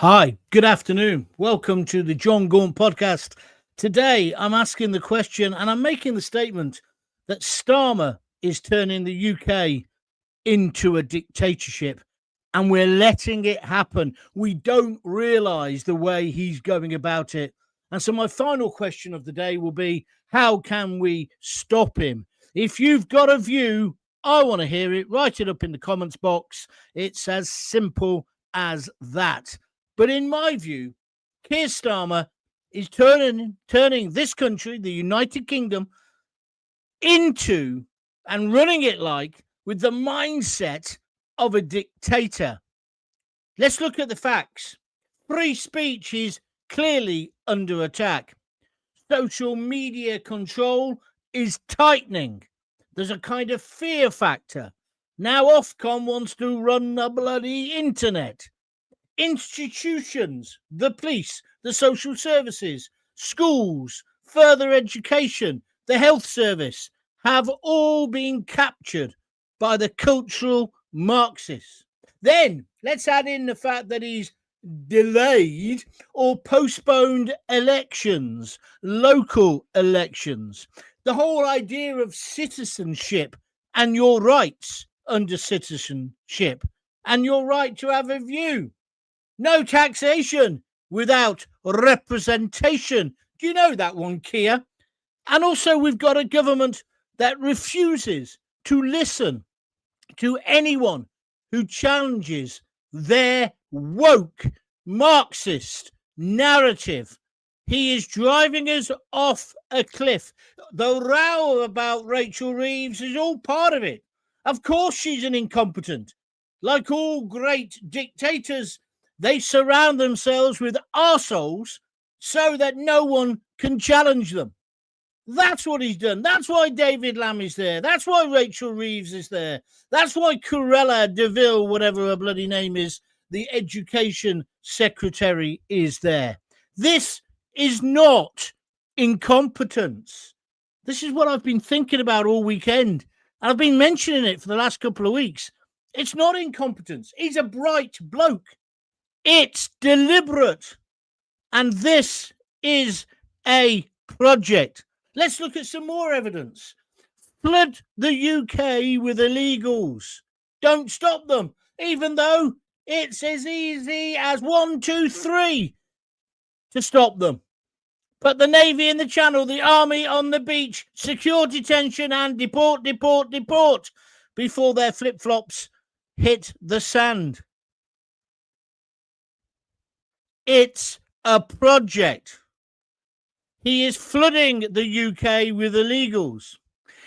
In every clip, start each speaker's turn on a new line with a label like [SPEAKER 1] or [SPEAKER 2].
[SPEAKER 1] Hi, good afternoon. Welcome to the John Gaunt podcast. Today, I'm asking the question and I'm making the statement that Starmer is turning the UK into a dictatorship and we're letting it happen. We don't realise the way he's going about it. And so my final question of the day will be, how can we stop him? If you've got a view, I want to hear it. Write it up in the comments box. It's as simple as that. But in my view, Keir Starmer is turning this country, the United Kingdom, into and running it like with the mindset of a dictator. Let's look at the facts. Free speech is clearly under attack. Social media control is tightening. There's a kind of fear factor. Now Ofcom wants to run the bloody internet. Institutions, the police, the social services, schools, further education, the health service have all been captured by the cultural Marxists. Then let's add in the fact that he's delayed or postponed elections, local elections. The whole idea of citizenship and your rights under citizenship and your right to have a view. No taxation without representation. Do you know that one, Keir? And also we've got a government that refuses to listen to anyone who challenges their woke Marxist narrative. He is driving us off a cliff. The row about Rachel Reeves is all part of it. Of course she's an incompetent. Like all great dictators, they surround themselves with arseholes so that no one can challenge them. That's what he's done. That's why David Lammy's there. That's why Rachel Reeves is there. That's why Cruella de Vil, whatever her bloody name is, the education secretary, is there. This is not incompetence. This is what I've been thinking about all weekend. And I've been mentioning it for the last couple of weeks. It's not incompetence. He's a bright bloke. It's deliberate. And this is a project. Let's look at some more evidence. Flood the UK with illegals. Don't stop them, even though it's as easy as 1, 2, 3 to stop them. But the Navy in the Channel, the Army on the beach, secure detention and deport before their flip-flops hit the sand. It's a project. He is flooding the UK with illegals.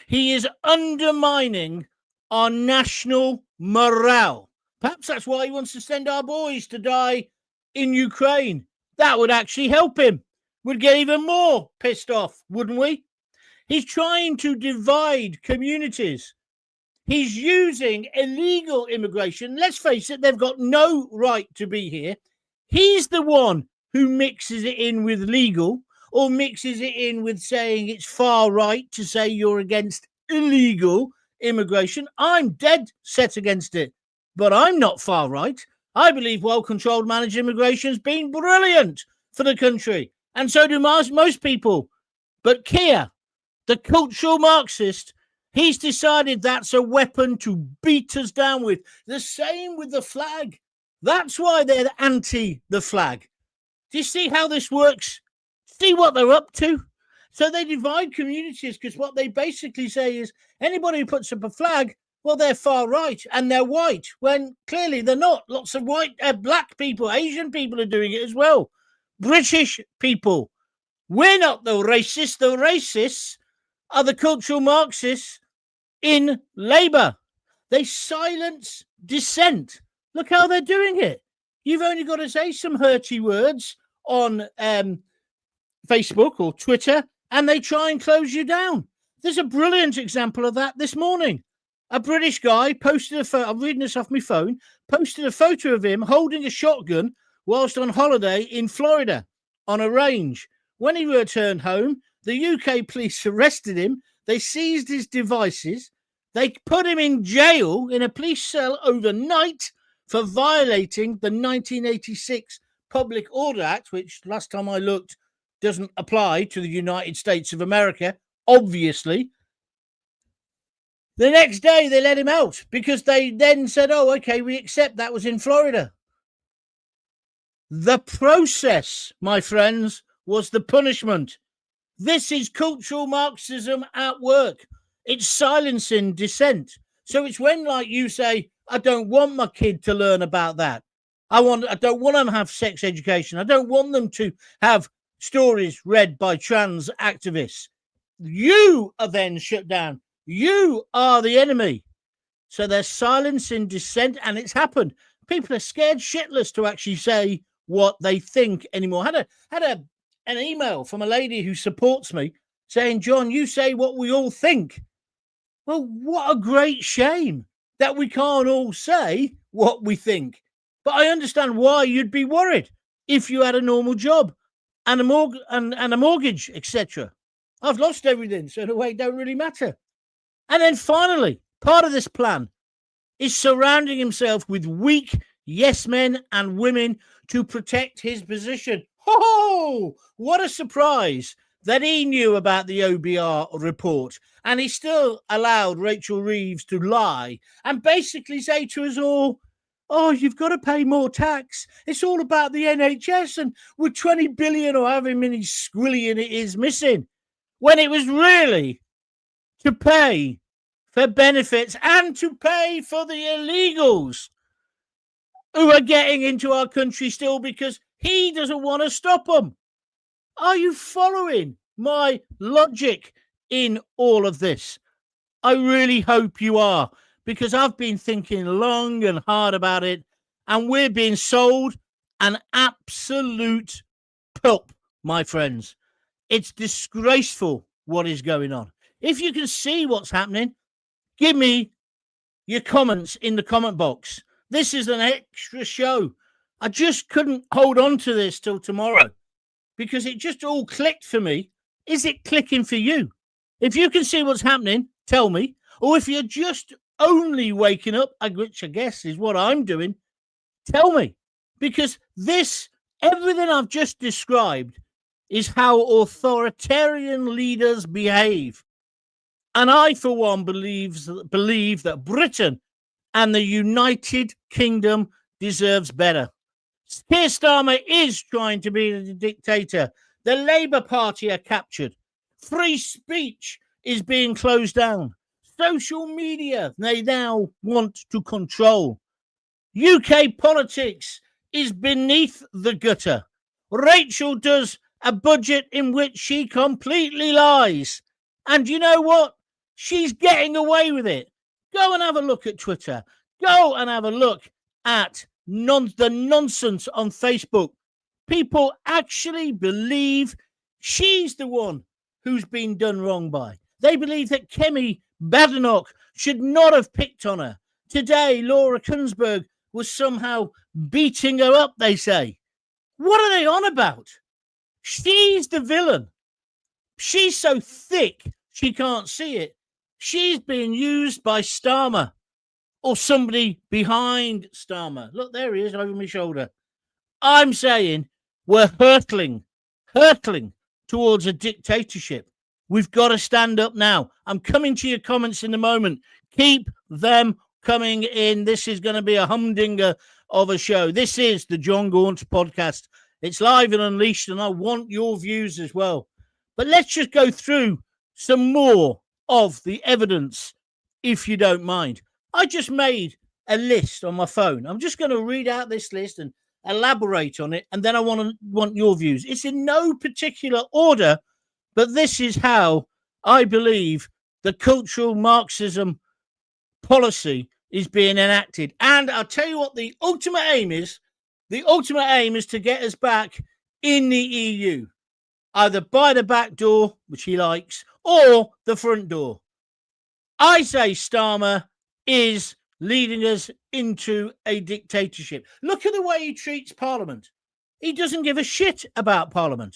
[SPEAKER 1] He is undermining our national morale. Perhaps that's why he wants to send our boys to die in Ukraine. That would actually help him. We'd get even more pissed off, wouldn't we? He's trying to divide communities. He's using illegal immigration. Let's face it, they've got no right to be here. He's the one who mixes it in with legal, or mixes it in with saying it's far right to say you're against illegal immigration. I'm dead set against it, but I'm not far right. I believe well-controlled managed immigration has been brilliant for the country, and so do most people. But Keir, the cultural Marxist, he's decided that's a weapon to beat us down with. The same with the flag. That's why they're anti the flag. Do you see how this works? See what they're up to? So they divide communities because what they basically say is anybody who puts up a flag, well, they're far right and they're white, when clearly they're not. Lots of white, black people, Asian people are doing it as well. British people. We're not the racists. The racists are the cultural Marxists in Labour. They silence dissent. Look how they're doing it. You've only got to say some hurty words on Facebook or Twitter, and they try and close you down. There's a brilliant example of that this morning. A British guy posted a photo, I'm reading this off my phone, posted a photo of him holding a shotgun whilst on holiday in Florida on a range. When he returned home, the UK police arrested him. They seized his devices. They put him in jail in a police cell overnight for violating the 1986 Public Order Act, which last time I looked doesn't apply to the United States of America, obviously. The next day they let him out because they then said, oh, okay, we accept that was in Florida. The process, my friends, was the punishment. This is cultural Marxism at work. It's silencing dissent. So it's when, like, you say, I don't want my kid to learn about that. I don't want them to have sex education. I don't want them to have stories read by trans activists. You are then shut down. You are the enemy. So there's silence in dissent, and it's happened. People are scared shitless to actually say what they think anymore. Had an email from a lady who supports me saying, John, you say what we all think. Well, what a great shame that we can't all say what we think. But I understand why you'd be worried if you had a normal job and a mortgage, etc. I've lost everything, so in a way, it don't really matter. And then finally, part of this plan is surrounding himself with weak yes men and women to protect his position. Oh, what a surprise that he knew about the OBR report, and he still allowed Rachel Reeves to lie and basically say to us all, oh, you've got to pay more tax. It's all about the NHS, and with 20 billion or however many squillion it is missing, when it was really to pay for benefits and to pay for the illegals who are getting into our country still because he doesn't want to stop them. Are you following my logic in all of this? I really hope you are, because I've been thinking long and hard about it, and we're being sold an absolute pulp, my friends. It's disgraceful what is going on. If you can see what's happening, give me your comments in the comment box. This is an extra show. I just couldn't hold on to this till tomorrow because it just all clicked for me. Is it clicking for you? If you can see what's happening, tell me. Or if you're just only waking up, which I guess is what I'm doing, tell me. Because everything I've just described is how authoritarian leaders behave. And I, for one, believe that Britain and the United Kingdom deserves better. Keir Starmer is trying to be the dictator. The Labour Party are captured. Free speech is being closed down. Social media, they now want to control. UK politics is beneath the gutter. Rachel does a budget in which she completely lies. And you know what? She's getting away with it. Go and have a look at Twitter. Go and have a look at the nonsense on Facebook. People actually believe she's the one who's been done wrong by. They believe that Kemi Badenoch should not have picked on her. Today, Laura Kunsberg was somehow beating her up, they say. What are they on about? She's the villain. She's so thick she can't see it. She's being used by Starmer or somebody behind Starmer. Look, there he is over my shoulder. I'm saying we're hurtling towards a dictatorship. We've got to stand up now. I'm coming to your comments in a moment. Keep them coming in. This is going to be a humdinger of a show. This is the John Gaunt podcast. It's live and unleashed, and I want your views as well. But let's just go through some more of the evidence, if you don't mind. I just made a list on my phone. I'm just going to read out this list and elaborate on it, and then I want your views. It's in no particular order, but this is how I believe the cultural Marxism policy is being enacted. And I'll tell you what the ultimate aim is. The ultimate aim is to get us back in the EU, either by the back door, which he likes, or the front door. I say Starmer is leading us into a dictatorship. Look at the way he treats Parliament. He doesn't give a shit about Parliament.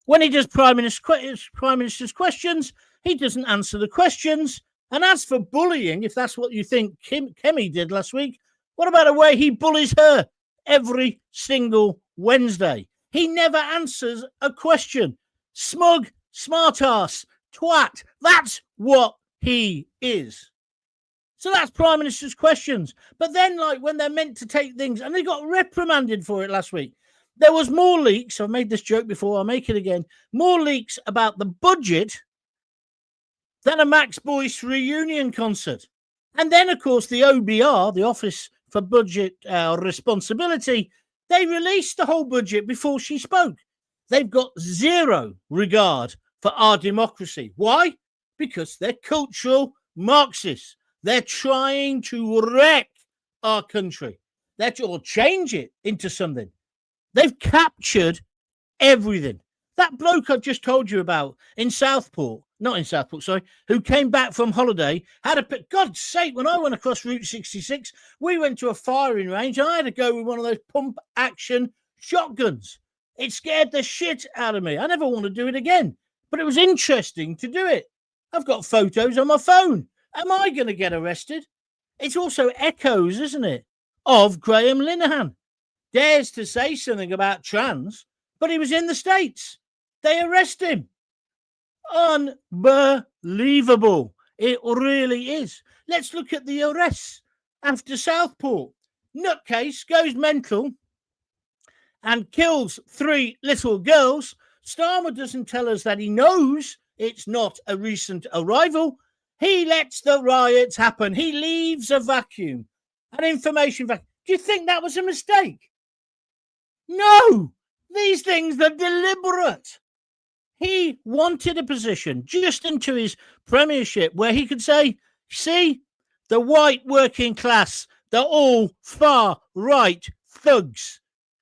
[SPEAKER 1] When he does Prime Minister's questions, he doesn't answer the questions. And as for bullying, if that's what you think Kemi did last week, what about the way he bullies her every single Wednesday. He never answers a question. Smug, smartass, twat. That's what he is. So that's Prime Minister's questions. But then, like, when they're meant to take things, and they got reprimanded for it last week, there was more leaks. I've made this joke before. I'll make it again. More leaks about the budget than a Max Boyce reunion concert. And then, of course, the OBR, the Office for Budget Responsibility, they released the whole budget before she spoke. They've got zero regard for our democracy. Why? Because they're cultural Marxists. They're trying to wreck our country. Or change it into something. They've captured everything. That bloke I've just told you about in Southport, not in Southport, sorry, who came back from holiday, had a pit. God's sake, when I went across Route 66, we went to a firing range and I had to go with one of those pump action shotguns. It scared the shit out of me. I never want to do it again, but it was interesting to do it. I've got photos on my phone. Am I going to get arrested? It's also echoes, isn't it, of Graham Linehan. Dares to say something about trans, but he was in the States. They arrest him. Unbelievable. It really is. Let's look at the arrests after Southport. Nutcase goes mental and kills 3 little girls. Starmer doesn't tell us that he knows it's not a recent arrival. He lets the riots happen. He leaves a vacuum, an information vacuum. Do you think that was a mistake? No. These things are deliberate. He wanted a position just into his premiership where he could say, see, the white working class, they're all far-right thugs.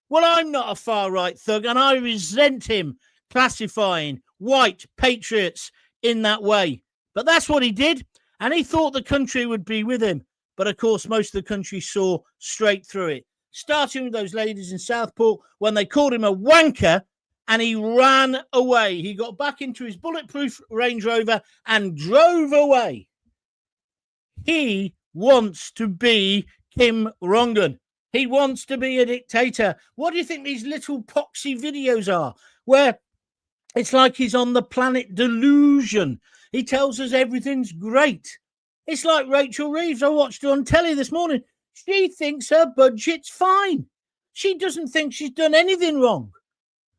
[SPEAKER 1] Well, I'm not a far-right thug, and I resent him classifying white patriots in that way. But that's what he did, and he thought the country would be with him. But, of course, most of the country saw straight through it, starting with those ladies in Southport when they called him a wanker, and he ran away. He got back into his bulletproof Range Rover and drove away. He wants to be Kim Rongan. He wants to be a dictator. What do you think these little poxy videos are, where it's like he's on the planet delusion? He tells us everything's great. It's like Rachel Reeves. I watched her on telly this morning. She thinks her budget's fine. She doesn't think she's done anything wrong.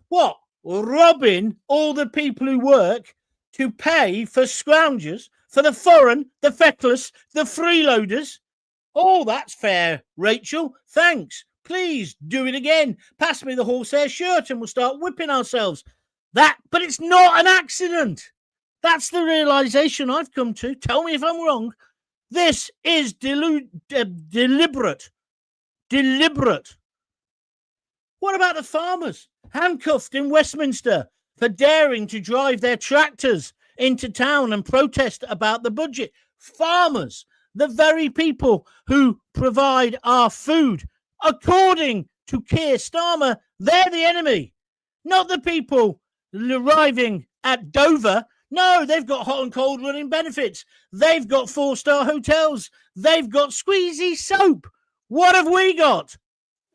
[SPEAKER 1] What? Robbing all the people who work to pay for scroungers, for the foreign, the feckless, the freeloaders. Oh, that's fair, Rachel. Thanks. Please do it again. Pass me the horsehair shirt and we'll start whipping ourselves. But it's not an accident. That's the realization I've come to. Tell me if I'm wrong. This is deliberate. Deliberate. What about the farmers handcuffed in Westminster for daring to drive their tractors into town and protest about the budget? Farmers, the very people who provide our food. According to Keir Starmer, they're the enemy, not the people arriving at Dover. No, they've got hot and cold running benefits. They've got 4-star hotels. They've got squeezy soap. What have we got?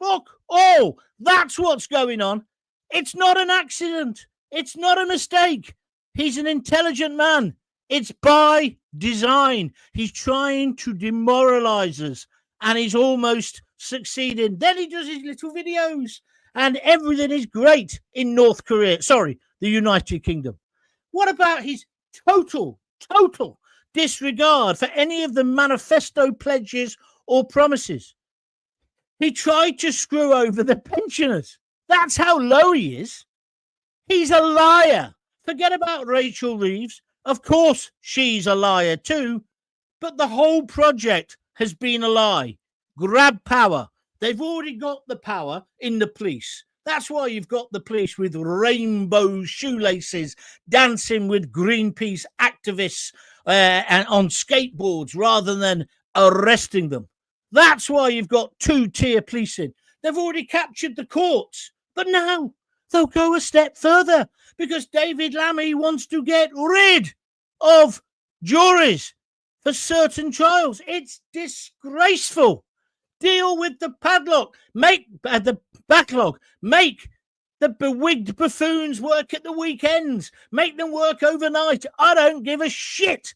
[SPEAKER 1] Fuck all. That's what's going on. It's not an accident. It's not a mistake. He's an intelligent man. It's by design. He's trying to demoralise us, and he's almost succeeding. Then he does his little videos, and everything is great in North Korea. Sorry, the United Kingdom. What about his total disregard for any of the manifesto pledges or promises? He tried to screw over the pensioners. That's how low he is. He's a liar. Forget about Rachel Reeves. Of course, she's a liar too. But the whole project has been a lie. Grab power. They've already got the power in the police. That's why you've got the police with rainbow shoelaces dancing with Greenpeace activists and on skateboards rather than arresting them. That's why you've got 2-tier policing. They've already captured the courts. But now they'll go a step further because David Lammy wants to get rid of juries for certain trials. It's disgraceful. Deal with the padlock. Make the backlog. Make the bewigged buffoons work at the weekends. Make them work overnight. I don't give a shit.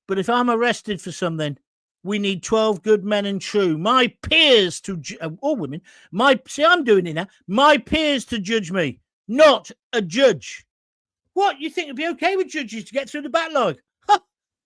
[SPEAKER 1] But if I'm arrested for something, we need 12 good men and true. My peers to, or women, I'm doing it now. My peers to judge me, not a judge. What, you think it'd be okay with judges to get through the backlog? Huh,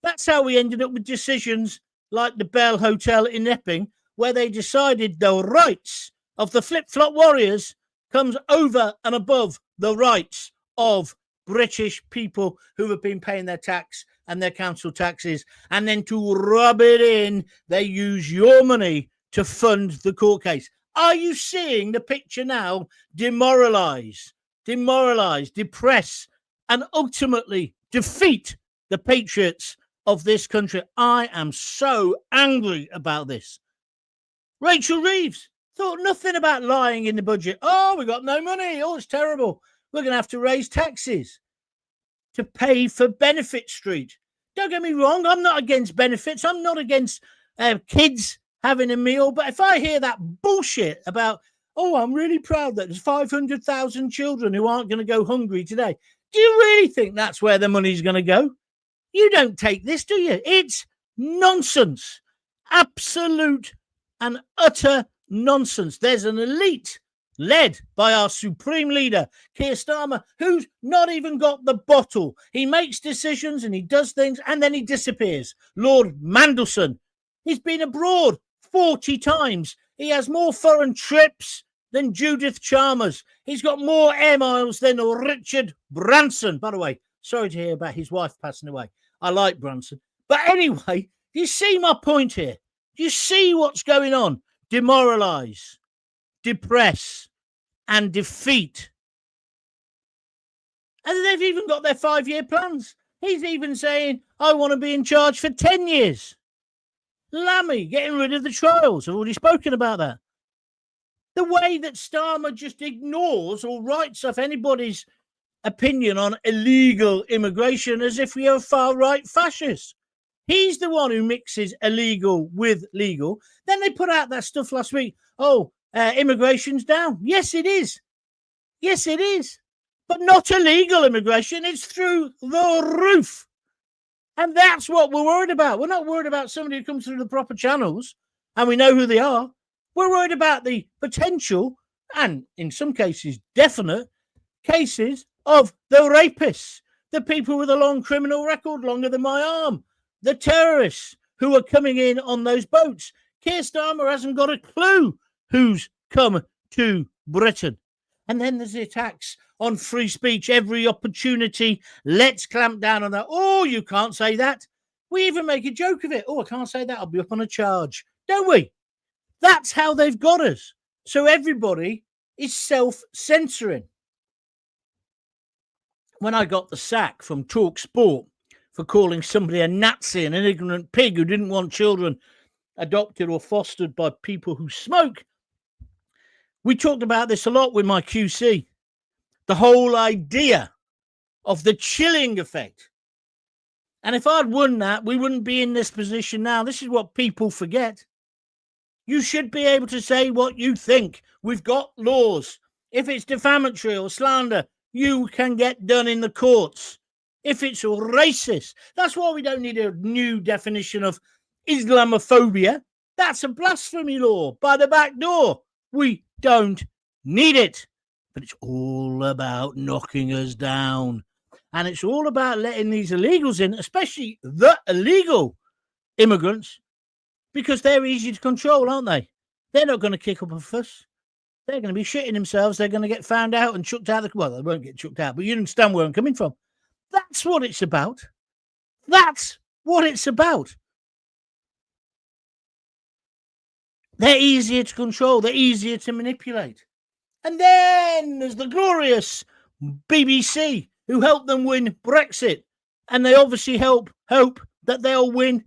[SPEAKER 1] that's how we ended up with decisions like the Bell Hotel in Epping, where they decided the rights of the flip-flop warriors comes over and above the rights of British people who have been paying their tax and their council taxes, and then to rub it in, they use your money to fund the court case. Are you seeing the picture now? Demoralise, depress, and ultimately defeat the patriots of this country. I am so angry about this. Rachel Reeves thought nothing about lying in the budget. Oh, we got no money. Oh, it's terrible. We're going to have to raise taxes to pay for Benefit Street. Don't get me wrong, I'm not against benefits. I'm not against kids having a meal. But if I hear that bullshit about, oh, I'm really proud that there's 500,000 children who aren't going to go hungry today. Do you really think that's where the money's going to go? You don't take this, do you? It's nonsense. Absolute and utter nonsense. There's an elite led by our supreme leader, Keir Starmer, who's not even got the bottle. He makes decisions and he does things and then he disappears. Lord Mandelson, he's been abroad 40 times. He has more foreign trips than Judith Chalmers. He's got more air miles than Richard Branson. By the way, sorry to hear about his wife passing away. I like Branson. But anyway, you see my point here? You see what's going on? Demoralise, depress, and defeat. And they've even got their 5-year plans. He's even saying, I want to be in charge for 10 years. Lammy, getting rid of the trials. I've already spoken about that. The way that Starmer just ignores or writes off anybody's opinion on illegal immigration as if we are far-right fascists. He's the one who mixes illegal with legal. Then they put out that stuff last week. Oh, immigration's down. Yes, it is. Yes, it is. But not illegal immigration. It's through the roof. And that's what we're worried about. We're not worried about somebody who comes through the proper channels and we know who they are. We're worried about the potential and, in some cases, definite cases of the rapists, the people with a long criminal record, longer than my arm, the terrorists who are coming in on those boats. Keir Starmer hasn't got a clue who's come to Britain. And then there's the attacks on free speech, every opportunity. Let's clamp down on that. Oh, you can't say that. We even make a joke of it. Oh, I can't say that. I'll be up on a charge. Don't we? That's how they've got us. So everybody is self-censoring. When I got the sack from Talk Sport for calling somebody a Nazi and an ignorant pig who didn't want children adopted or fostered by people who smoke, we talked about this a lot with my QC. The whole idea of the chilling effect. And if I'd won that, we wouldn't be in this position now. This is what people forget. You should be able to say what you think. We've got laws. If it's defamatory or slander, you can get done in the courts. If it's racist, that's why we don't need a new definition of Islamophobia. That's a blasphemy law by the back door. We don't need it. But it's all about knocking us down. And it's all about letting these illegals in, especially the illegal immigrants, because they're easy to control, aren't they? They're not going to kick up a fuss. They're going to be shitting themselves. They're going to get found out and chucked out. Well, they won't get chucked out, but you understand where I'm coming from. That's what it's about. That's what it's about. They're easier to control. They're easier to manipulate. And then there's the glorious BBC who helped them win Brexit. And they obviously hope that they'll win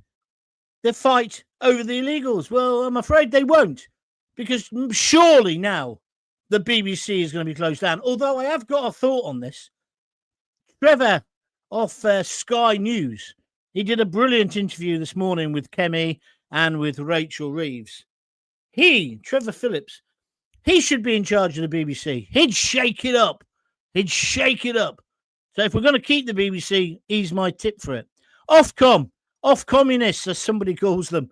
[SPEAKER 1] the fight over the illegals. Well, I'm afraid they won't, because surely now the BBC is going to be closed down. Although I have got a thought on this. Trevor off Sky News, he did a brilliant interview this morning with Kemi and with Rachel Reeves. Trevor Phillips, He should be in charge of the BBC. He'd shake it up. He'd shake it up. So if we're going to keep the BBC, he's my tip for it. Ofcom, off communists, as somebody calls them.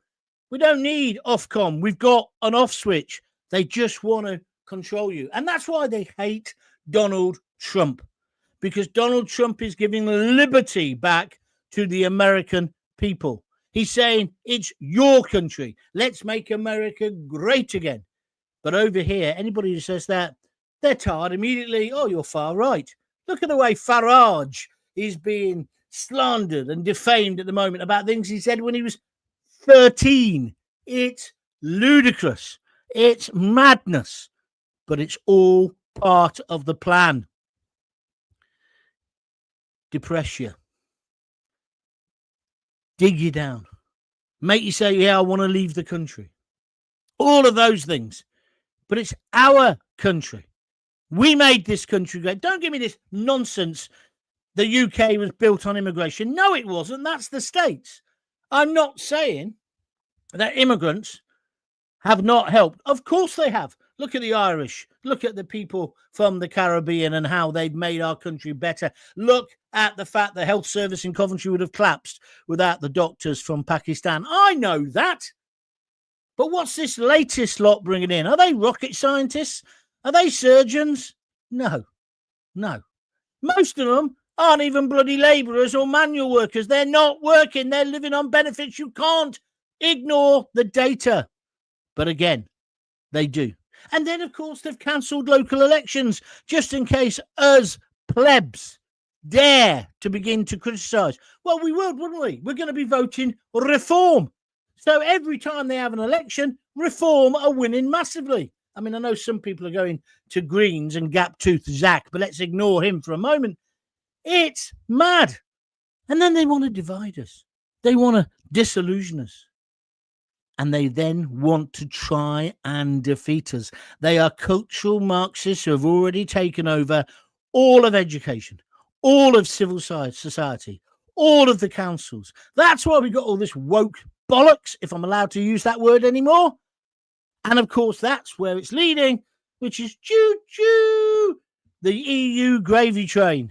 [SPEAKER 1] We don't need Ofcom. We've got an off switch. They just want to control you. And that's why they hate Donald Trump, because Donald Trump is giving liberty back to the American people. He's saying, it's your country. Let's make America great again. But over here, anybody who says that, they're tarred immediately. Oh, you're far right. Look at the way Farage is being slandered and defamed at the moment about things he said when he was 13. It's ludicrous. It's madness. But it's all part of the plan. Depress you. Dig you down. Make you say, yeah, I want to leave the country. All of those things. But it's our country. We made this country great. Don't give me this nonsense. The UK was built on immigration. No, it wasn't. That's the States. I'm not saying that immigrants have not helped. Of course they have. Look at the Irish. Look at the people from the Caribbean and how they've made our country better. Look at the fact the health service in Coventry would have collapsed without the doctors from Pakistan. I know that. But what's this latest lot bringing in? Are they rocket scientists? Are they surgeons? No. Most of them aren't even bloody labourers or manual workers. They're not working. They're living on benefits. You can't ignore the data. But again, they do. And then, of course, they've cancelled local elections just in case us plebs dare to begin to criticise. Well, we would, wouldn't we? We're going to be voting reform. So every time they have an election, reform are winning massively. I mean, I know some people are going to Greens and gap-toothed Zach, but let's ignore him for a moment. It's mad. And then they want to divide us. They want to disillusion us. And they then want to try and defeat us. They are cultural Marxists who have already taken over all of education, all of civil society, all of the councils. That's why we got all this woke bollocks, if I'm allowed to use that word anymore. And of course, that's where it's leading, which is choo-choo, the EU gravy train.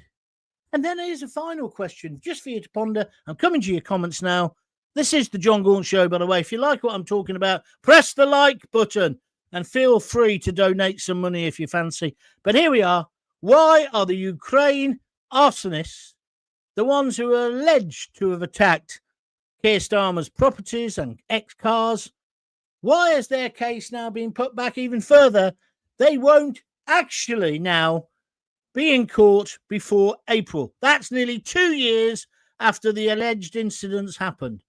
[SPEAKER 1] And then here's a final question, just for you to ponder. I'm coming to your comments now. This is the John Gaunt Show, by the way. If you like what I'm talking about, press the like button and feel free to donate some money if you fancy. But here we are. Why are the Ukraine arsonists, the ones who are alleged to have attacked Keir Starmer's properties and ex-cars, why is their case now being put back even further? They won't actually now be in court before April. That's nearly 2 years after the alleged incidents happened.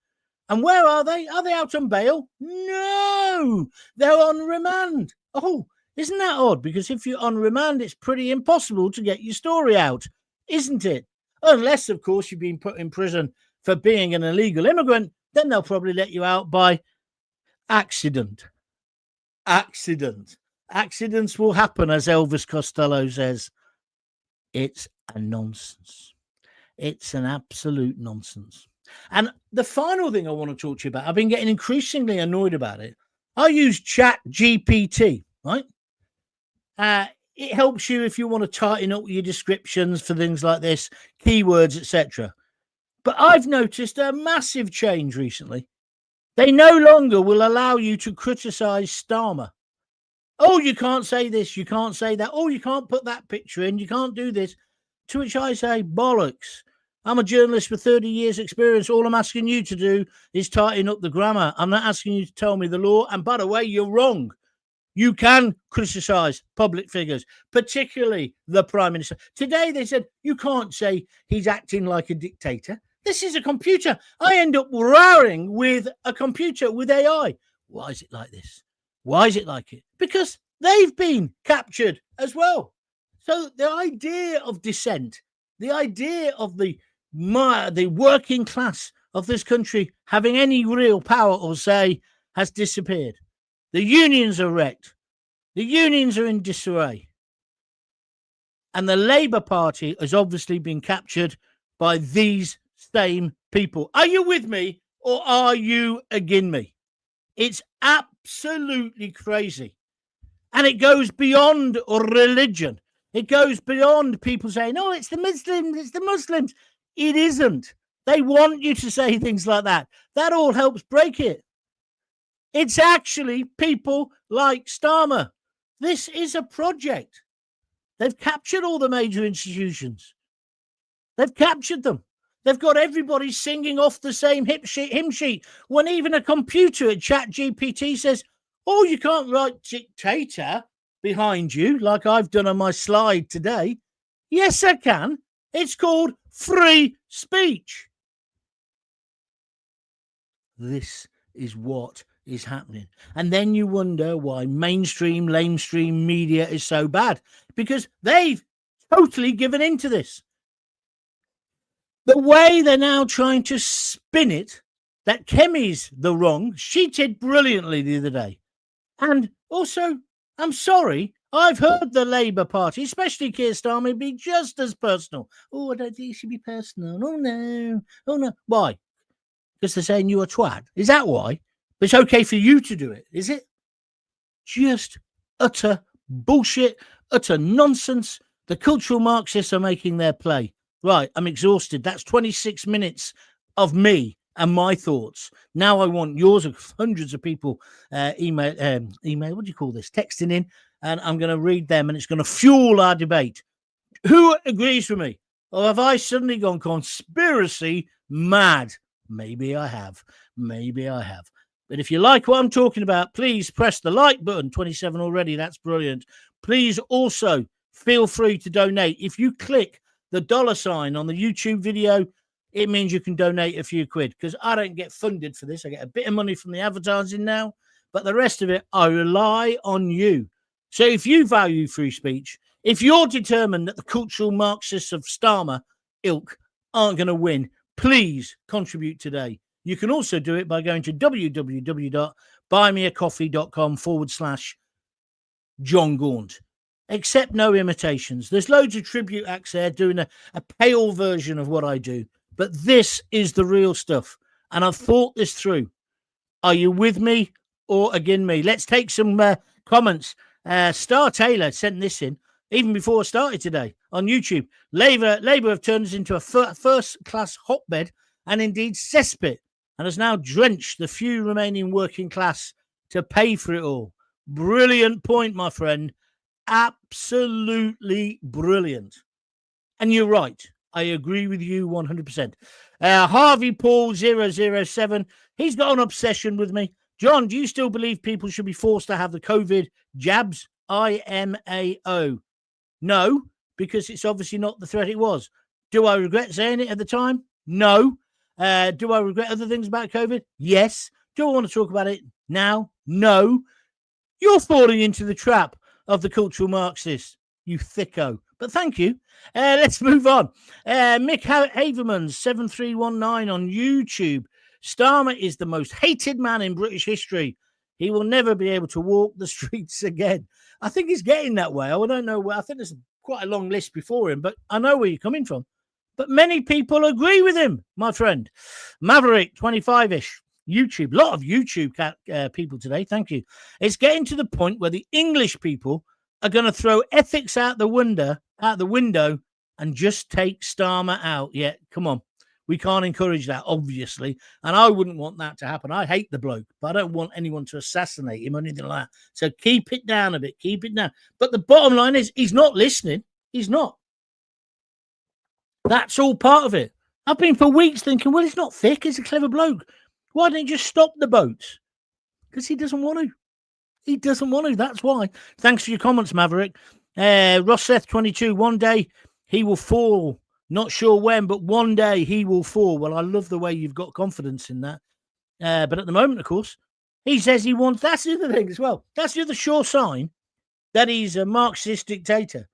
[SPEAKER 1] And where are they? Are they out on bail? No, they're on remand. Oh, isn't that odd? Because if you're on remand, it's pretty impossible to get your story out, isn't it? Unless, of course, you've been put in prison for being an illegal immigrant, then they'll probably let you out by accident. Accidents will happen, as Elvis Costello says. It's a nonsense. It's an absolute nonsense. And the final thing I want to talk to you about, I've been getting increasingly annoyed about it. I use Chat GPT, right? It helps you if you want to tighten up your descriptions for things like this, keywords, etc. But I've noticed a massive change recently. They no longer will allow you to criticize Starmer. Oh, you can't say this, you can't say that. Oh, you can't put that picture in, you can't do this. To which I say, bollocks. I'm a journalist with 30 years experience. All I'm asking you to do is tighten up the grammar. I'm not asking you to tell me the law. And by the way, you're wrong. You can criticize public figures, particularly the Prime Minister. Today, they said, you can't say he's acting like a dictator. This is a computer. I end up roaring with a computer, with AI. Why is it like this? Why is it like it? Because they've been captured as well. So the idea of dissent, the idea of the working class of this country having any real power or say has disappeared. The unions are wrecked. The unions are in disarray. And the Labour Party has obviously been captured by these same people. Are you with me or are you against me? It's absolutely crazy. And it goes beyond religion. It goes beyond people saying, oh, it's the Muslims, it's the Muslims. It isn't. They want you to say things like that. That all helps break it. It's actually people like Starmer. This is a project. They've captured all the major institutions. They've captured them. They've got everybody singing off the same hymn sheet. When even a computer at ChatGPT says, oh, you can't write dictator behind you like I've done on my slide today. Yes, I can. It's called free speech. This is what is happening. And then you wonder why mainstream, lamestream media is so bad, because they've totally given into this. The way they're now trying to spin it, that Kemi's the wrong, she did brilliantly the other day. And also, I'm sorry, I've heard the Labour Party, especially Keir Starmer, be just as personal. Oh, I don't think it should be personal. Oh, no. Oh, no. Why? Because they're saying you're a twat. Is that why? But it's okay for you to do it, is it? Just utter bullshit, utter nonsense. The cultural Marxists are making their play. Right, I'm exhausted. That's 26 minutes of me and my thoughts. Now I want yours. Hundreds of people email, what do you call this? Texting in, and I'm going to read them, and it's going to fuel our debate. Who agrees with me? Or have I suddenly gone conspiracy mad? Maybe I have. Maybe I have. But if you like what I'm talking about, please press the like button. 27 already. That's brilliant. Please also feel free to donate. If you click the $sign on the YouTube video, it means you can donate a few quid, because I don't get funded for this. I get a bit of money from the advertising now, but the rest of it, I rely on you. So if you value free speech, if you're determined that the cultural Marxists of Starmer ilk aren't going to win, please contribute today. You can also do it by going to www.buymeacoffee.com/John Gaunt. Accept no imitations. There's loads of tribute acts there doing a pale version of what I do. But this is the real stuff. And I've thought this through. Are you with me or against me? Let's take some comments. Star Taylor sent this in even before I started today on YouTube. Labour have turned us into a first-class hotbed and indeed cesspit, and has now drenched the few remaining working class to pay for it all. Brilliant point, my friend. Absolutely brilliant. And you're right. I agree with you 100%. Harvey Paul 007, he's got an obsession with me. John, do you still believe people should be forced to have the COVID jabs? IMAO. No, because it's obviously not the threat it was. Do I regret saying it at the time? No. Do I regret other things about COVID? Yes. Do I want to talk about it now? No. You're falling into the trap of the cultural Marxists, you thicko. But thank you. Let's move on. Mick Havermans 7319 on YouTube. Starmer is the most hated man in British history. He will never be able to walk the streets again. I think he's getting that way. I don't know where. I think there's quite a long list before him, but I know where you're coming from. But many people agree with him, my friend. Maverick 25-ish. YouTube, a lot of YouTube people today. Thank you. It's getting to the point where the English people are going to throw ethics out the window, and just take Starmer out. Yeah, come on. We can't encourage that, obviously, and I wouldn't want that to happen. I hate the bloke, but I don't want anyone to assassinate him or anything like that. So keep it down a bit. Keep it down. But the bottom line is, he's not listening. He's not. That's all part of it. I've been for weeks thinking, well, he's not thick. He's a clever bloke. Why don't you just stop the boats? Because he doesn't want to. He doesn't want to. That's why. Thanks for your comments, Maverick. Rosseth 22. One day he will fall. Not sure when, but one day he will fall. Well, I love the way you've got confidence in that. But at the moment, of course, he says he wants. That's the other thing as well. That's the other sure sign that he's a Marxist dictator.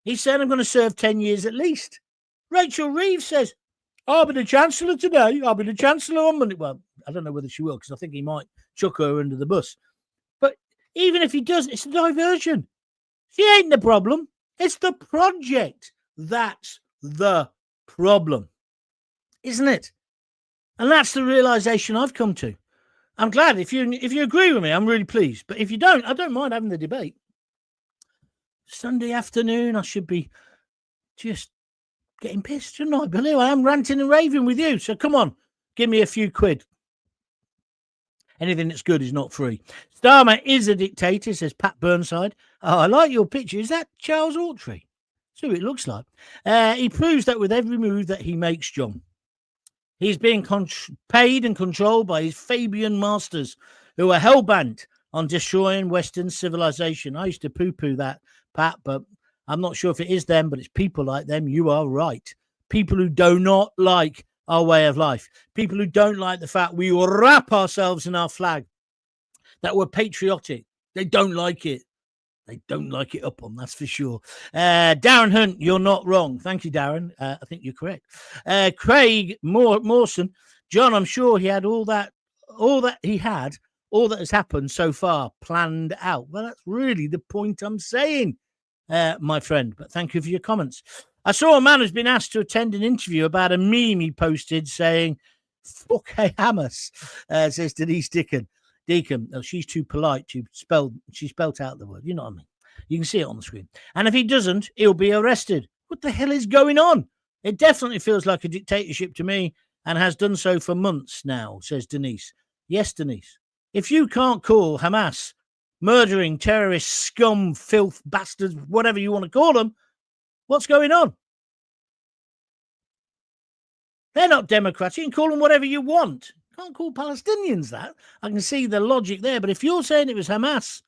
[SPEAKER 1] He said, I'm going to serve 10 years at least. Rachel Reeves says, I'll be the Chancellor today. I'll be the Chancellor on Monday. Well, I don't know whether she will, because I think he might chuck her under the bus. But even if he does, it's a diversion. She ain't the problem. It's the project that's the problem, isn't it? And that's the realization I've come to. I'm glad if you agree with me, I'm really pleased. But if you don't, I don't mind having the debate. Sunday afternoon, I should be just getting pissed, shouldn't I, Billy? I am ranting and raving with you. So come on, give me a few quid. Anything that's good is not free. Starmer is a dictator, says Pat Burnside. Oh, I like your picture. Is that Charles Autry? That's who it looks like. He proves that with every move that he makes, John. He's being paid and controlled by his Fabian masters who are hell-bent on destroying Western civilization. I used to poo-poo that, Pat, but I'm not sure if it is them, but it's people like them. You are right. People who do not like our way of life. People who don't like the fact we wrap ourselves in our flag, that we're patriotic. They don't like it. They don't like it up on, that's for sure. Darren Hunt, you're not wrong. Thank you, Darren. I think you're correct. Craig Mawson, John, I'm sure he had all that has happened so far planned out. Well, that's really the point I'm saying, my friend. But thank you for your comments. I saw a man who's been asked to attend an interview about a meme he posted saying, "Fuck hey Hamas," says Denise Deacon. Oh, she's too polite to she spelt out the word. You know what I mean? You can see it on the screen. And if he doesn't, he'll be arrested. What the hell is going on? It definitely feels like a dictatorship to me and has done so for months now, says Denise. Yes, Denise. If you can't call Hamas murdering terrorists, scum, filth, bastards, whatever you want to call them, what's going on? They're not Democrats. You can call them whatever you want. Can't call Palestinians that. I can see the logic there. But if you're saying it was Hamas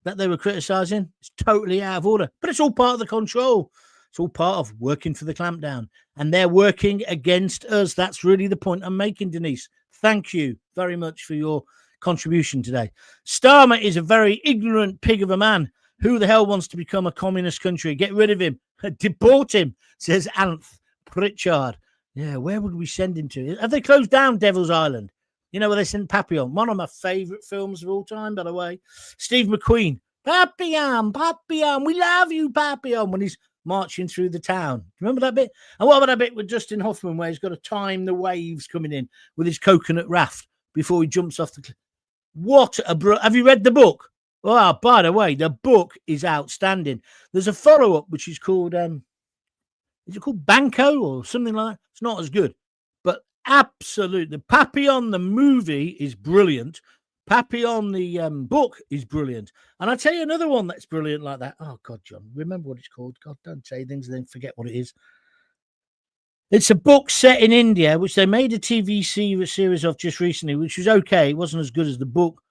[SPEAKER 1] that they were criticising, it's totally out of order. But it's all part of the control. It's all part of working for the clampdown. And they're working against us. That's really the point I'm making, Denise. Thank you very much for your contribution today. Starmer is a very ignorant pig of a man. Who the hell wants to become a communist country? Get rid of him. Deport him, says Anth Pritchard. Yeah, where would we send him to? Have they closed down Devil's Island? You know, where they sent Papillon. One of my favourite films of all time, by the way. Steve McQueen. Papillon, Papillon, we love you, Papillon, when he's marching through the town. Remember that bit? And what about that bit with Dustin Hoffman where he's got to time the waves coming in with his coconut raft before he jumps off the cliff? What a... Have you read the book? Oh, by the way, the book is outstanding. There's a follow-up which is called... is it called Banco or something like that? It's not as good, but absolutely. Papillon, the movie, is brilliant. Papillon, the book, is brilliant. And I'll tell you another one that's brilliant like that. Oh, God, John, remember what it's called. God, don't say things and then forget what it is. It's a book set in India, which they made a TV series of just recently, which was okay. It wasn't as good as the book.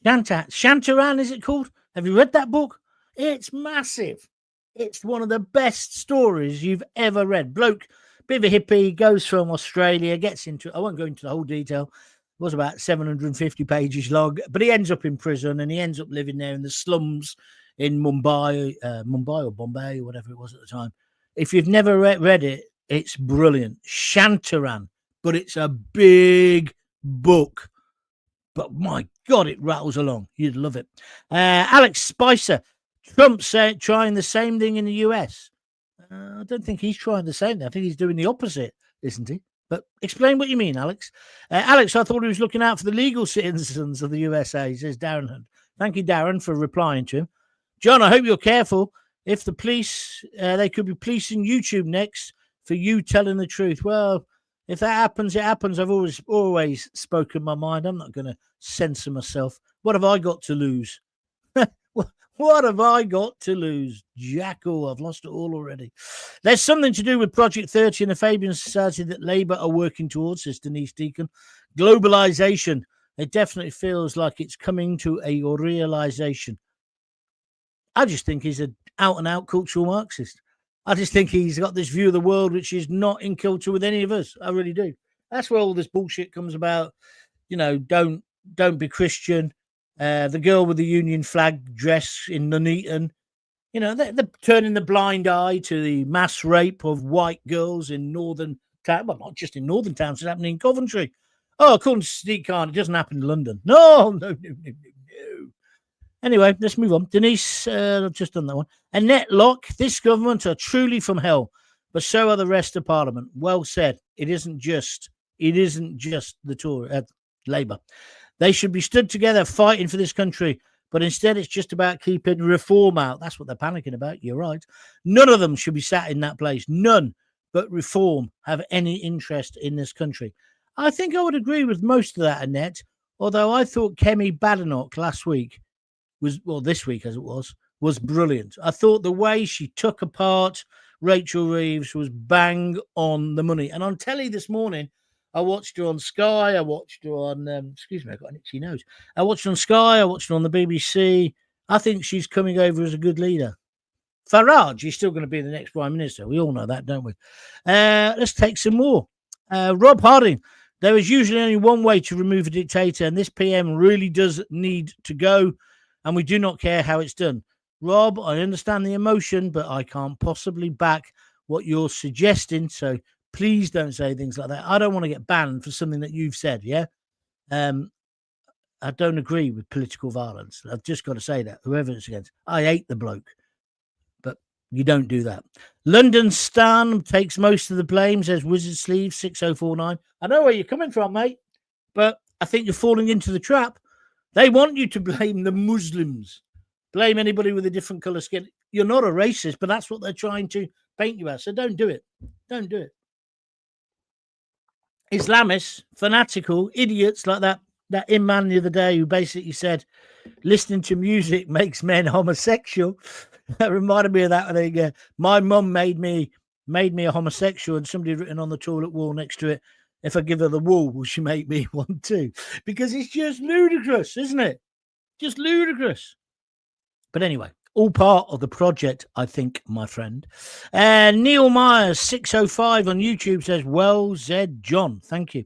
[SPEAKER 1] Shantaran, is it called? Have you read that book? It's massive. It's one of the best stories you've ever read. Bloke, bit of a hippie, goes from Australia, gets into... I won't go into the whole detail. It was about 750 pages long, but he ends up in prison and he ends up living there in the slums in Mumbai or Bombay or whatever it was at the time. If you've never read it, it's brilliant. Shantaran, but it's a big book. But my God, it rattles along. You'd love it. Alex Spicer. Trump's trying the same thing in the US. I don't think he's trying the same thing. I think he's doing the opposite, isn't he? But explain what you mean, Alex. Alex, I thought he was looking out for the legal citizens of the USA, says Darren Hunt. Thank you, Darren, for replying to him. John, I hope you're careful. If the police, they could be policing YouTube next for you telling the truth. Well, if that happens, it happens. I've always spoken my mind. I'm not going to censor myself. What have I got to lose? What have I got to lose? Jackal, I've lost it all already. There's something to do with Project 30 and the Fabian Society that Labour are working towards, says Denise Deacon. Globalisation. It definitely feels like it's coming to a realisation. I just think he's an out-and-out cultural Marxist. I just think he's got this view of the world which is not in kilter with any of us. I really do. That's where all this bullshit comes about. You know, don't be Christian. The girl with the Union flag dress in Nuneaton, you know, they're turning the blind eye to the mass rape of white girls in northern town. Well, not just in northern towns, it's happening in Coventry. Oh, according to Steve Khan, it doesn't happen in London. No. Anyway, let's move on. Denise, I've just done that one. Annette Locke, this government are truly from hell, but so are the rest of Parliament. Well said. It isn't just the Tory, Labour. They should be stood together fighting for this country, But instead, it's just about keeping reform out. That's what they're panicking about. You're right. None of them should be sat in that place. None but reform have any interest in this country. I think I would agree with most of that, Annette, although I thought Kemi Badenoch last week this week as it was brilliant. I thought the way she took apart Rachel Reeves was bang on the money. And on telly this morning, I watched her on Sky. I watched her on, excuse me, I got an itchy nose. I watched her on Sky. I watched her on the BBC. I think she's coming over as a good leader. Farage is still going to be the next Prime Minister. We all know that, don't we? Let's take some more. Rob Harding. There is usually only one way to remove a dictator, and this PM really does need to go, and we do not care how it's done. Rob, I understand the emotion, but I can't possibly back what you're suggesting, so please don't say things like that. I don't want to get banned for something that you've said, yeah? I don't agree with political violence. I've just got to say that, whoever it's against. I hate the bloke, but you don't do that. London Stan takes most of the blame, says Wizard Sleeve 6049. I know where you're coming from, mate, but I think you're falling into the trap. They want you to blame the Muslims. Blame anybody with a different colour skin. You're not a racist, but that's what they're trying to paint you as. So don't do it. Don't do it. Islamists, fanatical, idiots like that man the other day who basically said listening to music makes men homosexual. That reminded me of that. I think my mum made me a homosexual, and somebody had written on the toilet wall next to it, if I give her the wall, will she make me one too? Because it's just ludicrous, isn't it? Just ludicrous. But anyway, all part of the project, I think, my friend. Neil Myers, 605 on YouTube says, well said, John. Thank you.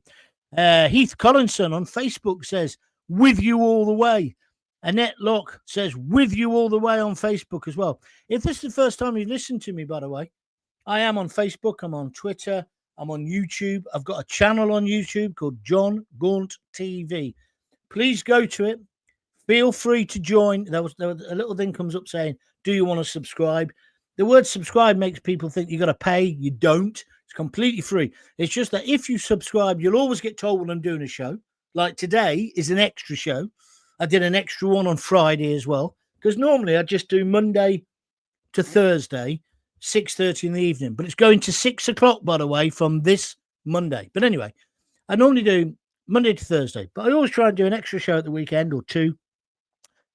[SPEAKER 1] Heath Collinson on Facebook says, with you all the way. Annette Locke says, with you all the way on Facebook as well. If this is the first time you've listened to me, by the way, I am on Facebook. I'm on Twitter. I'm on YouTube. I've got a channel on YouTube called John Gaunt TV. Please go to it. Feel free to join. There was a little thing comes up saying, do you want to subscribe? The word subscribe makes people think you got to pay. You don't. It's completely free. It's just that if you subscribe, you'll always get told when I'm doing a show. Like today is an extra show. I did an extra one on Friday as well, because normally I just do Monday to Thursday, 6:30 in the evening. But it's going to 6 o'clock, by the way, from this Monday. But anyway, I normally do Monday to Thursday, but I always try and do an extra show at the weekend or two.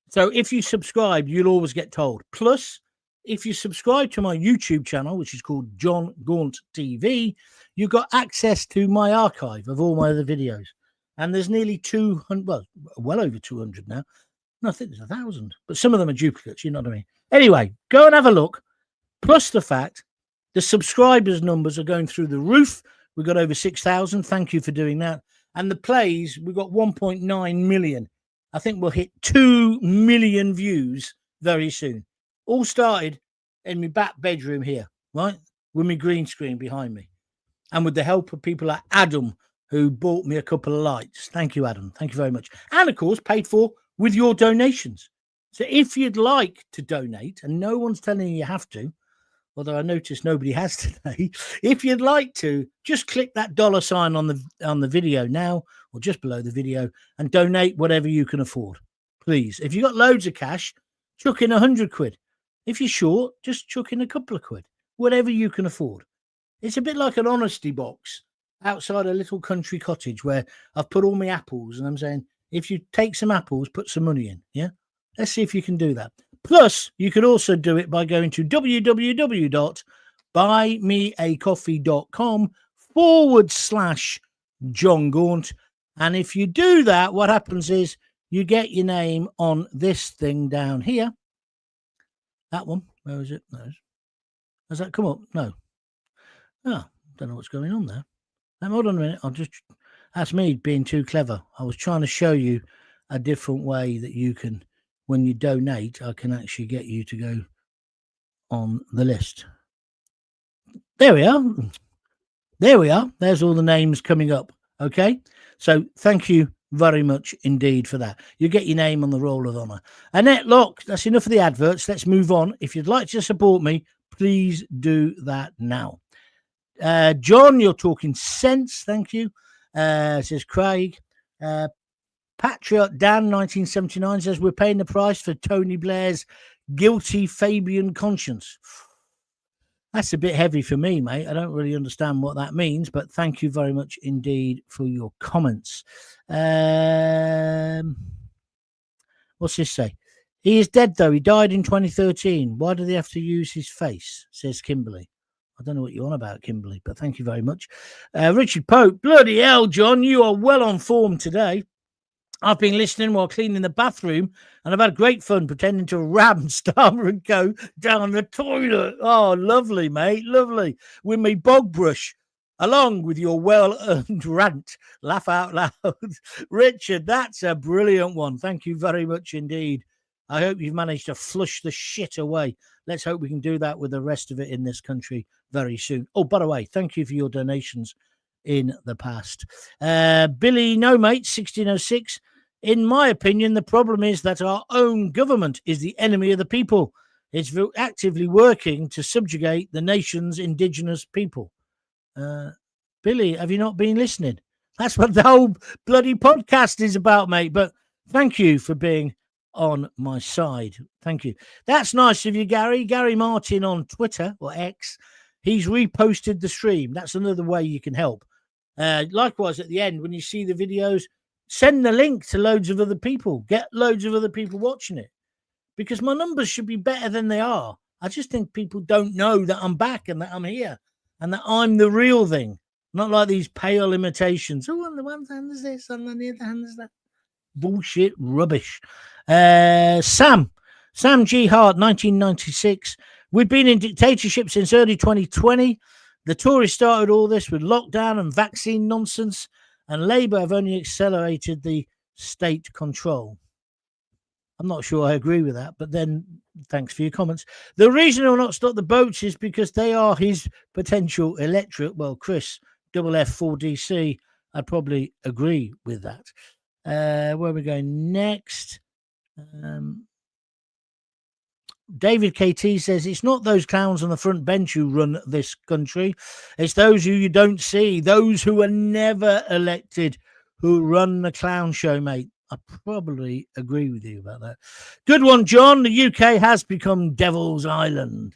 [SPEAKER 1] So if you subscribe, you'll always get told. Plus, if you subscribe to my YouTube channel, which is called John Gaunt TV, you've got access to my archive of all my other videos. And there's nearly 200, well over 200 now. No, I think there's 1,000, but some of them are duplicates, you know what I mean? Anyway, go and have a look. Plus the fact the subscribers numbers are going through the roof. We've got over 6,000. Thank you for doing that. And the plays, we've got 1.9 million. I think we'll hit 2 million views very soon. All started in my back bedroom here, right? With my green screen behind me. And with the help of people like Adam, who bought me a couple of lights. Thank you, Adam. Thank you very much. And, of course, paid for with your donations. So if you'd like to donate, and no one's telling you have to, although I noticed nobody has today, if you'd like to, just click that $sign on the video now, or just below the video, and donate whatever you can afford. Please. If you've got loads of cash, chuck in 100 quid. If you're short, just chuck in a couple of quid. Whatever you can afford. It's a bit like an honesty box outside a little country cottage where I've put all my apples, and I'm saying, if you take some apples, put some money in. Yeah? Let's see if you can do that. Plus, you could also do it by going to www.buymeacoffee.com/John Gaunt. And if you do that, what happens is you get your name on this thing down here. That one. Where is it? No. Has that come up? No. Oh, don't know what's going on there. Hold on a minute. That's me being too clever. I was trying to show you a different way that you can, when you donate, I can actually get you to go on the list. There we are. There we are. There's all the names coming up. Okay. So thank you very much indeed for that. You get your name on the roll of honour. Annette Locke, that's enough of the adverts. Let's move on. If you'd like to support me, please do that now. John, you're talking sense. Thank you. Says Craig. Patriot Dan 1979 says we're paying the price for Tony Blair's guilty Fabian conscience. That's a bit heavy for me, mate. I don't really understand what that means, but thank you very much indeed for your comments. What's this say? He is dead, though. He died in 2013. Why do they have to use his face? Says Kimberly. I don't know what you're on about, Kimberly, but thank you very much. Richard Pope. Bloody hell, John. You are well on form today. I've been listening while cleaning the bathroom, and I've had great fun pretending to ram Starmer and Co down the toilet. Oh, lovely, mate, lovely. With me bog brush, along with your well-earned rant. Laugh out loud. Richard, that's a brilliant one. Thank you very much indeed. I hope you've managed to flush the shit away. Let's hope we can do that with the rest of it in this country very soon. Oh, by the way, thank you for your donations in the past. Billy No Mate 1606. In my opinion, the problem is that our own government is the enemy of the people. It's actively working to subjugate the nation's indigenous people. Billy, have you not been listening? That's what the whole bloody podcast is about, mate. But thank you for being on my side. Thank you. That's nice of you, Gary. Gary Martin on Twitter or X. He's reposted the stream. That's another way you can help. Likewise, at the end, when you see the videos, send the link to loads of other people. Get loads of other people watching it. Because my numbers should be better than they are. I just think people don't know that I'm back and that I'm here and that I'm the real thing. Not like these pale imitations. Oh, on the one hand is this, on the other hand is that. Bullshit rubbish. Sam G. Hart, 1996. We've been in dictatorship since early 2020. The Tories started all this with lockdown and vaccine nonsense, and Labour have only accelerated the state control. I'm not sure I agree with that, but then thanks for your comments. The reason he'll not stop the boats is because they are his potential electorate. Well, Chris, F4DC, I'd probably agree with that. Where are we going next? David KT says it's not those clowns on the front bench who run this country. It's those who you don't see, those who are never elected, who run the clown show, mate. I probably agree with you about that. Good one, John. The UK has become Devil's Island.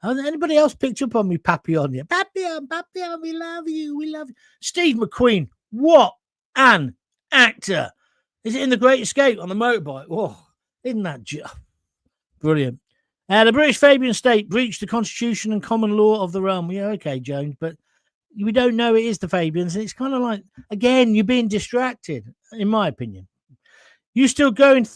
[SPEAKER 1] Has anybody else picked up on me, Papillon? Yeah, Papillon, we love you. We love you. Steve McQueen, what an actor. Is it in The Great Escape on the motorbike? Oh, isn't that brilliant? The British Fabian state breached the constitution and common law of the realm. Yeah, okay, Jones, but we don't know it is the Fabians. And it's kind of like, again, you're being distracted, in my opinion. You're still going,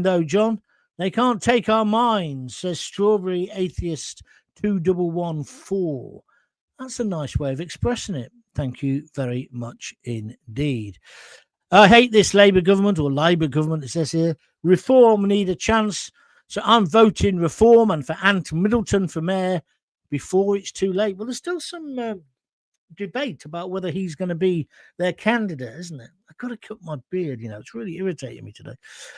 [SPEAKER 1] though, John. They can't take our minds, says Strawberry Atheist 2114. That's a nice way of expressing it. Thank you very much indeed. I hate this Labour government, or Labour government, it says here. Reform need a chance. So I'm voting Reform and for Ant Middleton for mayor before it's too late. Well, there's still some debate about whether he's going to be their candidate, isn't it? I've got to cut my beard, it's really irritating me today.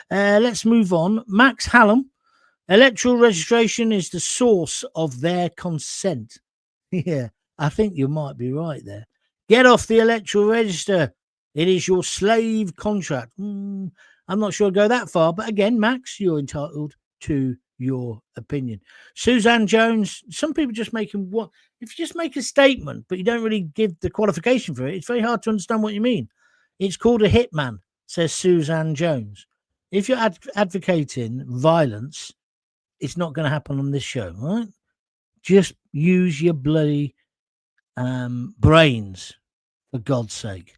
[SPEAKER 1] Let's move on. Max Hallam. Electoral registration is the source of their consent. Yeah, I think you might be right there. Get off the electoral register. It is your slave contract. I'm not sure I'll go that far, but again, Max, you're entitled to your opinion. Suzanne Jones, some people just make what if you just make a statement, but you don't really give the qualification for it, it's very hard to understand what you mean. It's called a hitman, says Suzanne Jones. If you're advocating violence, it's not going to happen on this show, right? Just use your bloody brains, for God's sake.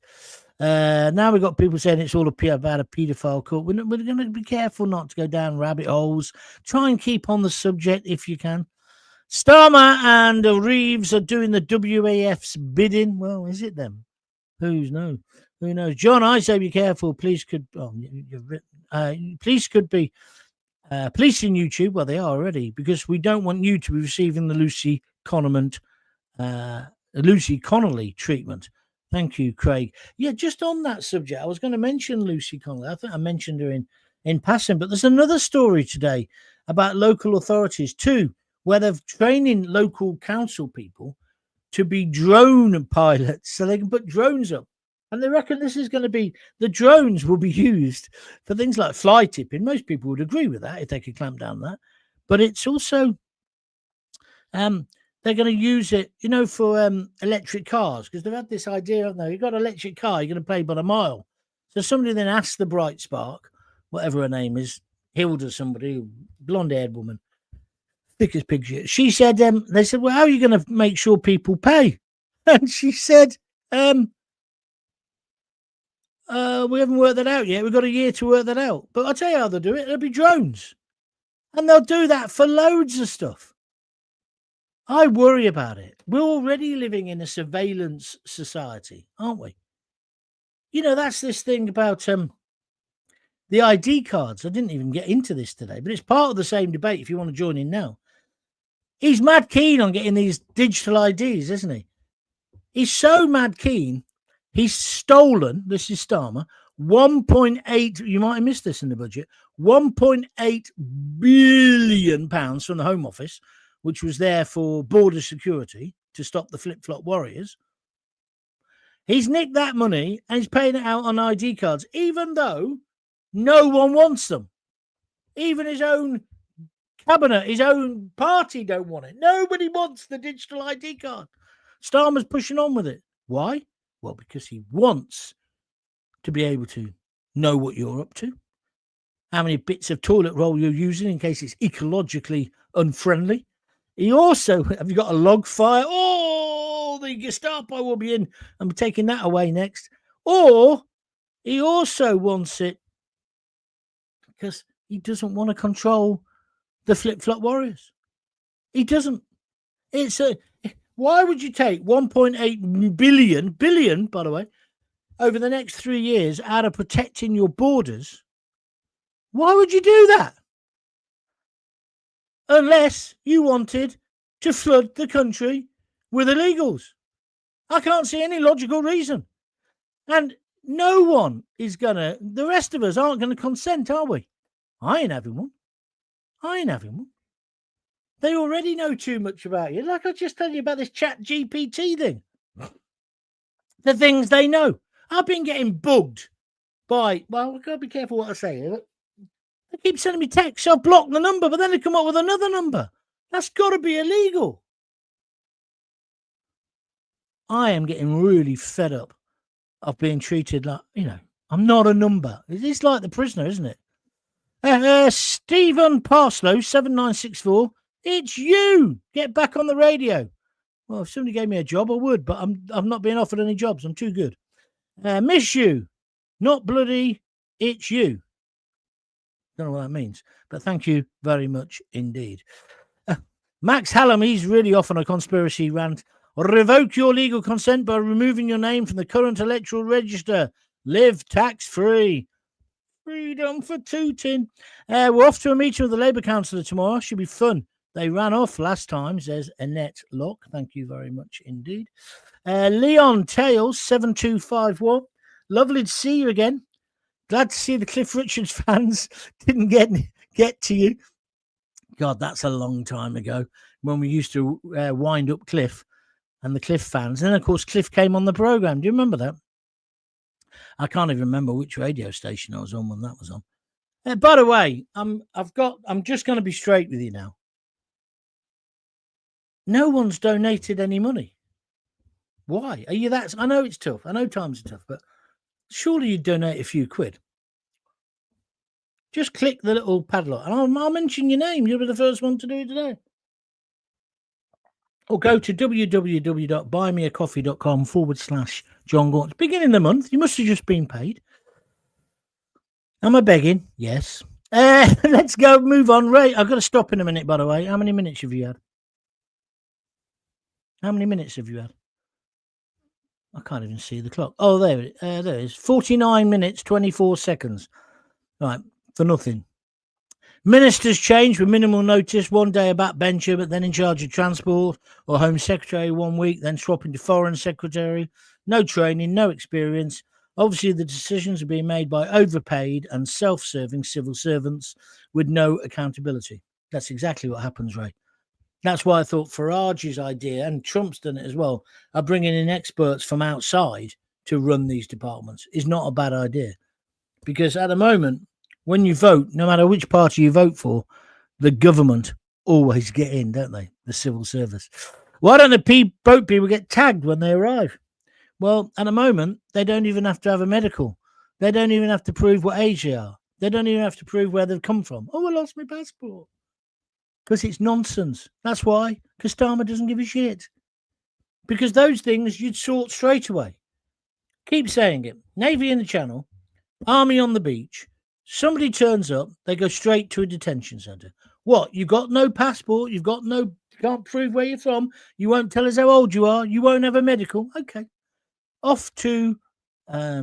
[SPEAKER 1] Now we've got people saying it's all about a paedophile cult. We're going to be careful not to go down rabbit holes. Try and keep on the subject if you can. Starmer and Reeves are doing the WAF's bidding. Well, is it them? Who knows? John, I say be careful. Police could be policing YouTube. Well, they are already, because we don't want you to be receiving the Lucy Connolly treatment. Thank you, Craig. Yeah, just on that subject, I was going to mention Lucy Connolly. I think I mentioned her in passing, but there's another story today about local authorities too, where they're training local council people to be drone pilots so they can put drones up And they reckon this is going to be, the drones will be used for things like fly tipping. Most people would agree with that if they could clamp down that. But it's also, they're going to use it, for electric cars, because they've had this idea, haven't they? You've got an electric car, you're going to pay by a mile. So somebody then asked the Bright Spark, whatever her name is, Hilda somebody, blonde-haired woman, thick as pig shit. She said, they said, well, how are you going to make sure people pay? And she said, we haven't worked that out yet. We've got a year to work that out. But I'll tell you how they'll do it. It'll be drones. And they'll do that for loads of stuff. I worry about it. We're already living in a surveillance society, aren't we? That's this thing about the ID cards. I didn't even get into this today, but it's part of the same debate if you want to join in now. He's mad keen on getting these digital IDs, isn't he? He's so mad keen. He's stolen, this is Starmer, 1.8, you might have missed this in the budget, 1.8 billion pounds from the Home Office, which was there for border security to stop the flip-flop warriors. He's nicked that money and he's paying it out on ID cards, even though no one wants them. Even his own cabinet, his own party don't want it. Nobody wants the digital ID card. Starmer's pushing on with it. Why? Well, because he wants to be able to know what you're up to, how many bits of toilet roll you're using in case it's ecologically unfriendly. He also, have you got a log fire? Oh, the Gestapo will be in. I'm taking that away next. Or he also wants it because he doesn't want to control the flip-flop warriors. He doesn't. Why would you take 1.8 billion, by the way, over the next 3 years out of protecting your borders? Why would you do that? Unless you wanted to flood the country with illegals. I can't see any logical reason. And no one is the rest of us aren't going to consent, are we? I ain't having one. They already know too much about you. Like I just told you about this chat GPT thing. The things they know. I've been getting bugged by, well, I've got to be careful what I say. They keep sending me texts. I've blocked the number, but then they come up with another number. That's got to be illegal. I am getting really fed up of being treated like, I'm not a number. It's like the prisoner, isn't it? Stephen Parslow, 7964. It's you. Get back on the radio. Well, if somebody gave me a job, I would, but I'm not being offered any jobs. I'm too good. Miss you. Not bloody. It's you. Don't know what that means, but thank you very much indeed. Max Hallam, he's really off on a conspiracy rant. Revoke your legal consent by removing your name from the current electoral register. Live tax-free. Freedom for tooting. We're off to a meeting with the Labour councillor tomorrow. Should be fun. They ran off last time, says Annette Locke. Thank you very much indeed. Leon Tails, 7251. Lovely to see you again. Glad to see the Cliff Richards fans didn't get to you. God, that's a long time ago when we used to wind up Cliff and the Cliff fans. And, of course, Cliff came on the programme. Do you remember that? I can't even remember which radio station I was on when that was on. By the way, I'm just going to be straight with you now. No one's donated any money. Why? Are you that? I know it's tough. I know times are tough, but surely you'd donate a few quid. Just click the little padlock and I'll mention your name. You'll be the first one to do it today. Or go to www.buymeacoffee.com/John Gaunt. Beginning of the month, you must have just been paid. Am I begging? Yes. Let's go, move on. Ray, I've got to stop in a minute, by the way. How many minutes have you had? How many minutes have you had? I can't even see the clock. Oh, there it is. 49 minutes, 24 seconds. Right, for nothing. Ministers change with minimal notice. One day a backbencher, but then in charge of transport, or Home Secretary 1 week, then swapping to Foreign Secretary. No training, no experience. Obviously, the decisions are being made by overpaid and self-serving civil servants with no accountability. That's exactly what happens, Ray. That's why I thought Farage's idea, and Trump's done it as well, are bringing in experts from outside to run these departments is not a bad idea. Because at the moment, when you vote, no matter which party you vote for, the government always get in, don't they? The civil service. Why don't the boat people get tagged when they arrive? Well, at the moment, they don't even have to have a medical. They don't even have to prove what age they are. They don't even have to prove where they've come from. Oh, I lost my passport. Because it's nonsense. That's why. Because Starmer doesn't give a shit. Because those things you'd sort straight away. Keep saying it. Navy in the Channel, Army on the beach. Somebody turns up, they go straight to a detention centre. What? You've got no passport. You can't prove where you're from. You won't tell us how old you are. You won't have a medical. Okay. Off to, I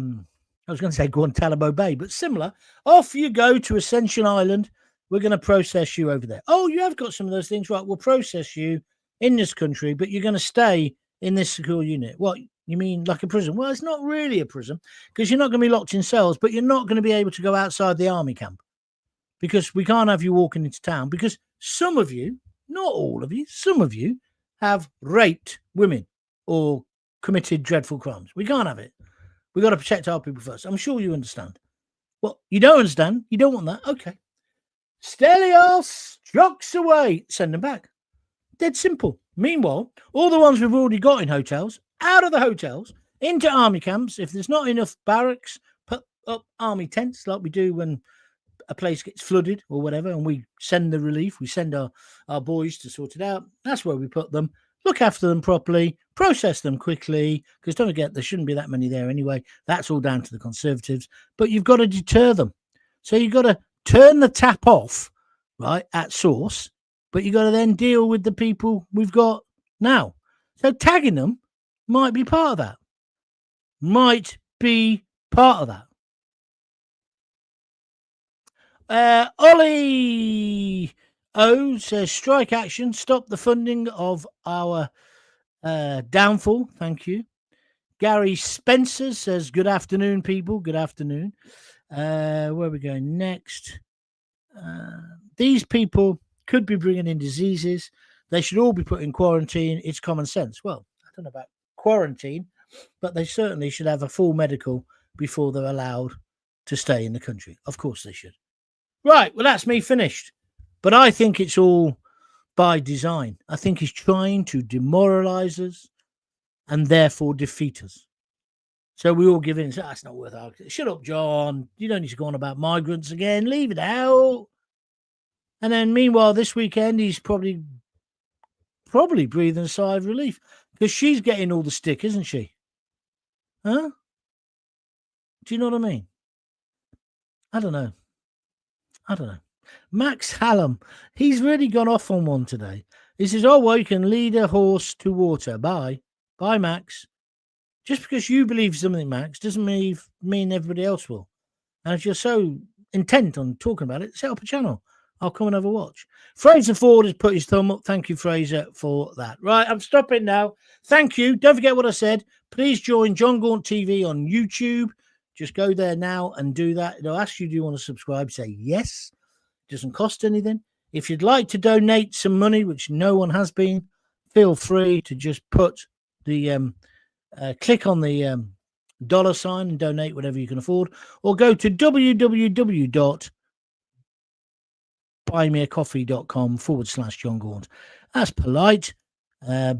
[SPEAKER 1] was going to say Guantanamo Bay, but similar. Off you go to Ascension Island. We're going to process you over there. Oh, you have got some of those things, right? We'll process you in this country, but you're going to stay in this secure unit. What, you mean like a prison? Well, it's not really a prison because you're not going to be locked in cells, but you're not going to be able to go outside the army camp because we can't have you walking into town because some of you, not all of you, some of you have raped women or committed dreadful crimes. We can't have it. We've got to protect our people first. I'm sure you understand. Well, you don't understand. You don't want that. Okay. Stelios, jocks away. Send them back. Dead simple. Meanwhile, all the ones we've already got in hotels, out of the hotels, into army camps. If there's not enough barracks, put up army tents like we do when a place gets flooded or whatever, and we send the relief. We send our boys to sort it out. That's where we put them. Look after them properly, process them quickly, because don't forget, there shouldn't be that many there anyway. That's all down to the Conservatives. But you've got to deter them. So you've got to turn the tap off, right, at source, but you've got to then deal with the people we've got now. So tagging them might be part of that. Might be part of that. Ollie O says, strike action, stop the funding of our downfall. Thank you. Gary Spencer says, good afternoon, people. Good afternoon. Where are we going next? These people could be bringing in diseases. They should all be put in quarantine. It's common sense. Well, I don't know about quarantine, but they certainly should have a full medical before they're allowed to stay in the country. Of course they should. Right, well, that's me finished. But I think it's all by design. I think he's trying to demoralise us and therefore defeat us. So we all give in and say, that's not worth arguing. Shut up, John. You don't need to go on about migrants again. Leave it out. And then meanwhile, this weekend, he's probably breathing a sigh of relief because she's getting all the stick, isn't she? Huh? Do you know what I mean? I don't know. Max Hallam, he's really gone off on one today. He says, oh, well, you can lead a horse to water. Bye, Max. Just because you believe something, Max, doesn't mean everybody else will. And if you're so intent on talking about it, set up a channel. I'll come and have a watch. Fraser Ford has put his thumb up. Thank you, Fraser, for that. Right, I'm stopping now. Thank you. Don't forget what I said. Please join John Gaunt TV on YouTube. Just go there now and do that. It'll ask you, do you want to subscribe? Say yes. It doesn't cost anything. If you'd like to donate some money, which no one has been, feel free to just put the click on the dollar sign and donate whatever you can afford, or go to www.buymeacoffee.com/John Gaunt. That's polite.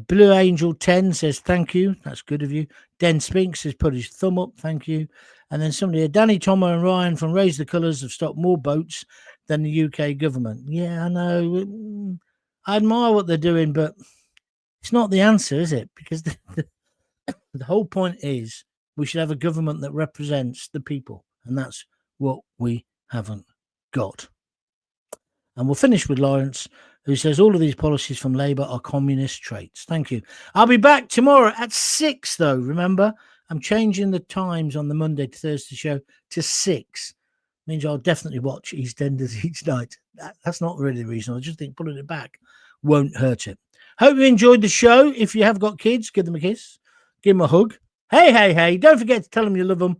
[SPEAKER 1] Blue Angel 10 says thank you. That's good of you. Den Spinks has put his thumb up. Thank you. And then somebody, Danny, Tomo and Ryan from Raise the Colours have stopped more boats than the UK government. Yeah, I know. I admire what they're doing, but it's not the answer, is it? Because the whole point is we should have a government that represents the people. And that's what we haven't got. And we'll finish with Lawrence, who says all of these policies from Labour are communist traits. Thank you. I'll be back tomorrow at 6, though. Remember, I'm changing the times on the Monday to Thursday show to 6. Means I'll definitely watch EastEnders each night. That's not really the reason. I just think pulling it back won't hurt it. Hope you enjoyed the show. If you have got kids, give them a kiss. Give them a hug. Hey. Don't forget to tell them you love them.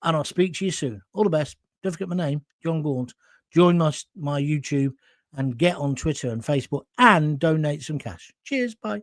[SPEAKER 1] And I'll speak to you soon. All the best. Don't forget my name, John Gaunt. Join my YouTube and get on Twitter and Facebook and donate some cash. Cheers. Bye.